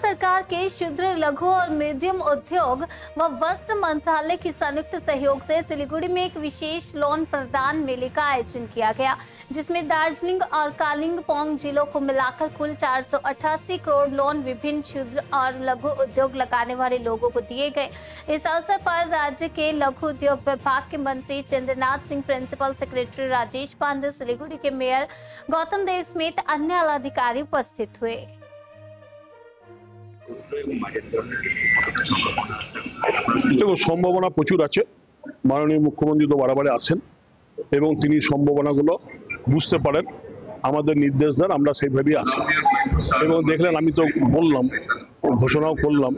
सरकार के क्षुद्र लघु और मध्यम उद्योग व वस्त्र मंत्रालय की संयुक्त सहयोग से सिलीगुड़ी में एक विशेष लोन प्रदान मेले का आयोजन किया गया, जिसमें दार्जिलिंग और कालिंपोंग जिलों को मिलाकर कुल 488 करोड़ लोन विभिन्न क्षुद्र और लघु उद्योग लगाने वाले लोगों को दिए गए। इस अवसर पर राज्य के लघु उद्योग विभाग के मंत्री चंद्रनाथ सिंह, प्रिंसिपल सेक्रेटरी राजेश पांडे, सिलीगुड़ी के मेयर गौतम देव समेत अन्य अधिकारी उपस्थित हुए। देखो সম্ভাবনা প্রচুর আছে। মাননীয় মুখ্যমন্ত্রী তো বারবার আসেন এবং তিনি সম্ভাবনাগুলো বুঝতে পারেন, আমাদের নির্দেশ দেন, আমরা সেইভাবেই আসি এবং দেখলেন আমি তো বললাম, ঘোষণাও করলাম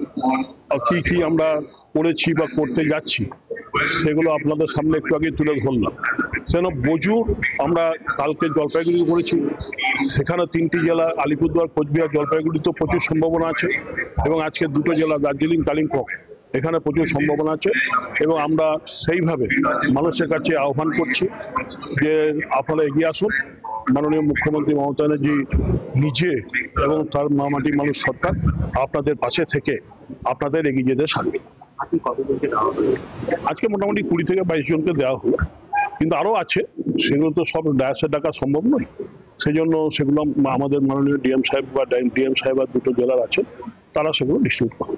কি কি আমরা করেছি বা করতে যাচ্ছি সেগুলো আপনাদের সামনে একটু আগে তুলে ধরলাম। সেন প্রচুর আমরা কালকে জলপাইগুড়ি করেছি, সেখানে 3টি জেলা আলিপুরদুয়ার, কোচবিহার, জলপাইগুড়িতে প্রচুর সম্ভাবনা আছে এবং আজকে 2টো জেলা দার্জিলিং, কালিম্পং এখানে প্রচুর সম্ভাবনা আছে এবং আমরা সেইভাবে মানুষের কাছে আহ্বান করছি যে আপনারা এগিয়ে আসুন। মাননীয় মুখ্যমন্ত্রী মমতা ব্যানার্জি নিজে এবং তার মামাটি মানুষ সরকার আপনাদের পাশে থেকে আপনাদের এগিয়ে যেতে সাথে। আজকে মোটামুটি 20 থেকে 22 জনকে দেওয়া হলো, কিন্তু আরো আছে, সেগুলো তো সব ডায়াসে ডাকা সম্ভব নয়। সেই জন্য সেগুলো আমাদের মাননীয় ডিএম সাহেব বা ডিএম সাহেব আর 2টো জেলার আছে, তারা সেগুলো ডিস্ট্রিবিউট করবে।